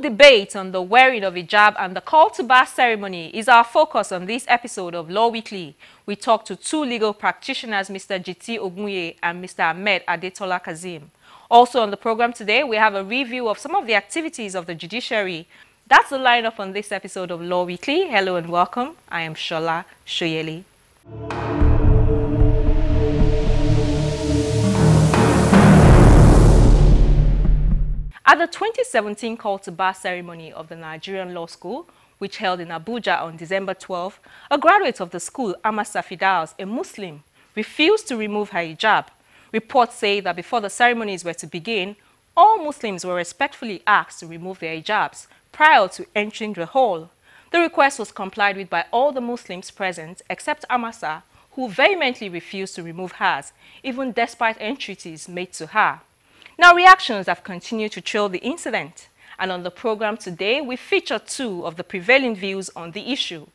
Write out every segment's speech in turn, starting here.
debate on the wearing of hijab and the call to bar ceremony is our focus on this episode of Law Weekly. We talk to two legal practitioners, Mr. Jiti Ogunye and Mr. Ahmed Adetola-Kazeem. Also on the program today, we have a review of some of the activities of the judiciary. That's the lineup on this episode of Law Weekly. Hello and welcome. I am Shola Shoyeli. At the 2017 call to bar ceremony of the Nigerian Law School, which held in Abuja on December 12, a graduate of the school, Amasa Fidaus, a Muslim, refused to remove her hijab. Reports say that before the ceremonies were to begin, all Muslims were respectfully asked to remove their hijabs prior to entering the hall. The request was complied with by all the Muslims present except Amasa, who vehemently refused to remove hers, even despite entreaties made to her. Now, reactions have continued to trail the incident, and on the program today, we feature two of the prevailing views on the issue.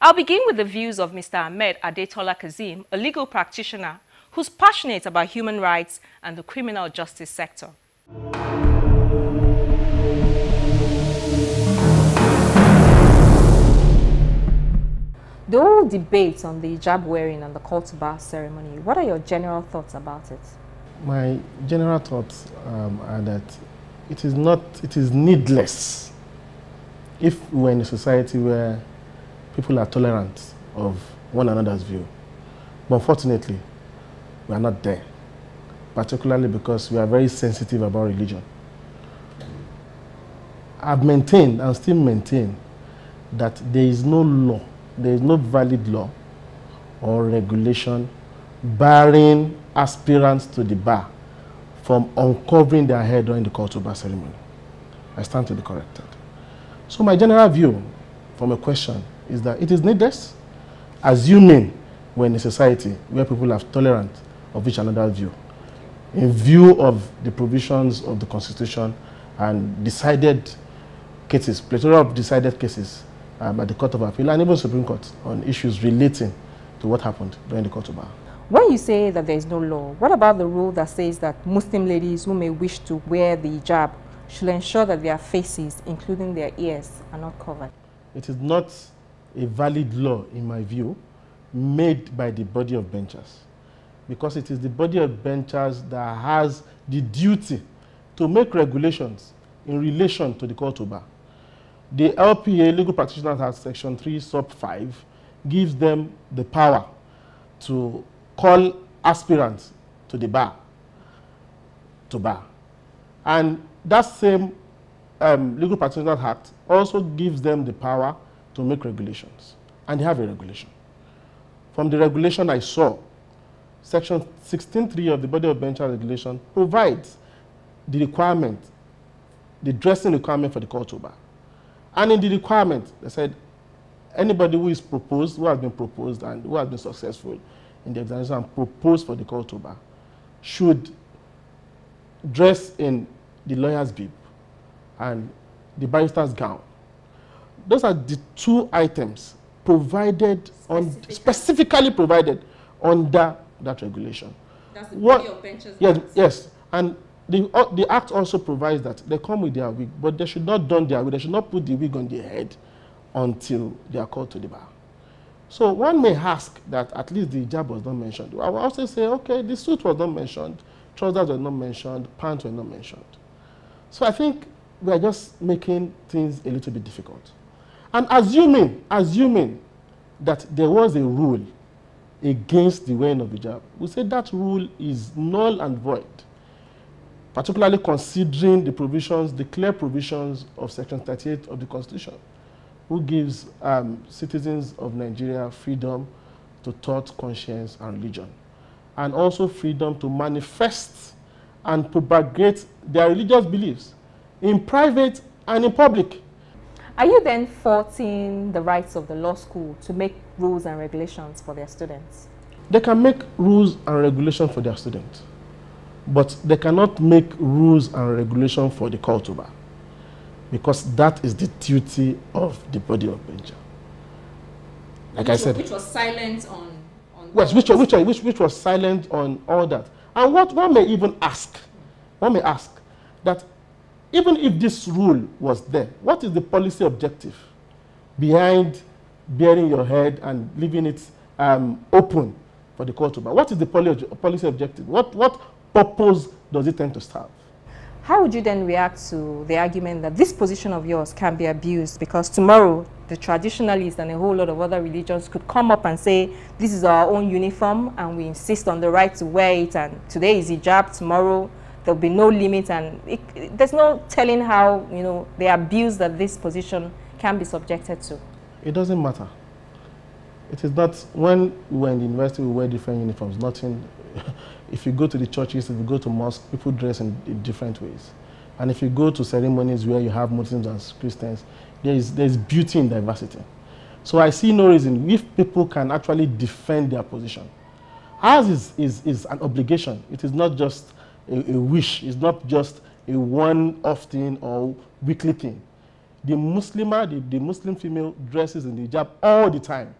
I'll begin with the views of Mr. Ahmed Adetola-Kazeem, a legal practitioner who's passionate about human rights and the criminal justice sector. The whole debate on the hijab wearing and the call to bar ceremony, what are your general thoughts about it? My general thoughts are that it is needless if we're in a society where people are tolerant of one another's view. But unfortunately, we are not there, particularly because we are very sensitive about religion. I've maintained and still maintain that there is no law, there is no valid law or regulation barring aspirants to the bar from uncovering their hair during the call to bar ceremony. I stand to be corrected. So my general view from a question is that it is needless, assuming we're in a society where people are tolerant of each another's view, in view of the provisions of the Constitution and decided cases, plethora of decided cases at the Court of Appeal and even Supreme Court on issues relating to what happened during the call to bar. When you say that there is no law, what about the rule that says that Muslim ladies who may wish to wear the hijab should ensure that their faces, including their ears, are not covered? It is not a valid law, in my view, made by the body of benchers, because it is the body of benchers that has the duty to make regulations in relation to the call to bar. The LPA, Legal Practitioners Act, Section 3, Sub 5, gives them the power to call aspirants to the bar, And that same Legal Practitioners Act also gives them the power to make regulations. And they have a regulation. From the regulation I saw, Section 16.3 of the Body of Bencher Regulation provides the requirement, the dressing requirement for the call to bar. And in the requirement, they said, anybody who is proposed, who has been proposed and who has been successful in the examination and proposed for the call to bar should dress in the lawyer's bib and the barrister's gown. Those are the two items provided specifically provided under that regulation. That's the body of benches. Yes. And the Act also provides that they come with their wig, but they should not don their wig. They should not put the wig on their head until they are called to the bar. So one may ask that at least the hijab was not mentioned. I will also say, okay, the suit was not mentioned, trousers were not mentioned, pants were not mentioned. So I think we are just making things a little bit difficult. And assuming that there was a rule against the wearing of hijab, we say that rule is null and void, particularly considering the provisions, the clear provisions of Section 38 of the Constitution, who gives citizens of Nigeria freedom to thought, conscience, and religion, and also freedom to manifest and propagate their religious beliefs in private and in public. Are you then faulting the rights of the law school to make rules and regulations for their students? They can make rules and regulations for their students, but they cannot make rules and regulations for the call to bar, because that is the duty of the body of bencher. Like I said, which was silent on yes, which was silent on all that. And what one may even ask, that even if this rule was there, what is the policy objective behind bearing your head and leaving it open for the court to buy? What is the policy objective? What purpose does it tend to serve? How would you then react to the argument that this position of yours can be abused because tomorrow the traditionalists and a whole lot of other religions could come up and say, this is our own uniform and we insist on the right to wear it, and today is hijab, tomorrow there'll be no limit, and there's no telling how, you know, the abuse that this position can be subjected to? It doesn't matter. It is not, when we were in the university, we wear different uniforms, nothing. If you go to the churches, if you go to mosques, people dress in different ways. And if you go to ceremonies where you have Muslims and Christians, there's beauty in diversity. So I see no reason if people can actually defend their position. Ours is an obligation. It is not just a wish. It's not just a one-off thing or weekly thing. The Muslimah, the Muslim female dresses in the hijab all the time.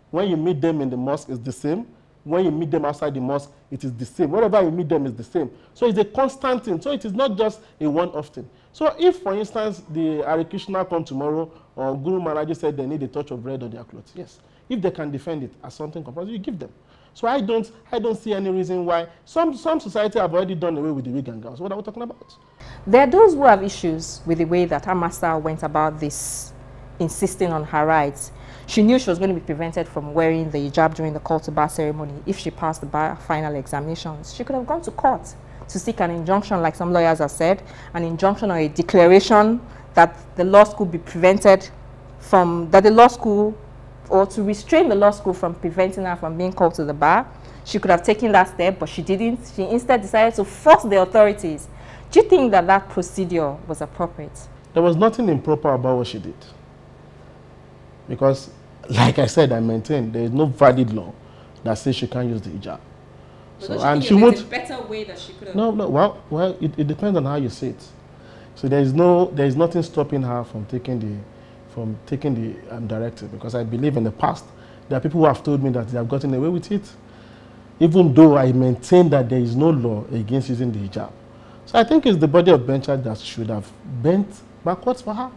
When you meet them in the mosque, it's the same. When you meet them outside the mosque, it is the same. Wherever you meet them, is the same. So it's a constant thing. So it is not just a one-off thing. So if, for instance, the Hare Krishna come tomorrow, or Guru Maharaj said they need a touch of red on their clothes, yes. If they can defend it as something compulsory, you give them. So I don't see any reason why some society have already done away with the wig and gowns. What are we talking about? There are those who have issues with the way that our master went about this, insisting on her rights. She knew she was going to be prevented from wearing the hijab during the call to bar ceremony. If she passed the bar final examinations, she could have gone to court to seek an injunction, like some lawyers have said, an injunction or a declaration that the law school be prevented from, that the law school, or to restrain the law school from preventing her from being called to the bar. She could have taken that step, but she didn't. She instead decided to force the authorities. Do you think that that procedure was appropriate? There was nothing improper about what she did. Because, like I said, I maintain there is no valid law that says she can't use the hijab. But so, and she would. A better way that she could have. No. Well, it depends on how you see it. So there is nothing stopping her from taking the directive. Because I believe in the past there are people who have told me that they have gotten away with it, even though I maintain that there is no law against using the hijab. So I think it's the body of bench that should have bent backwards for her.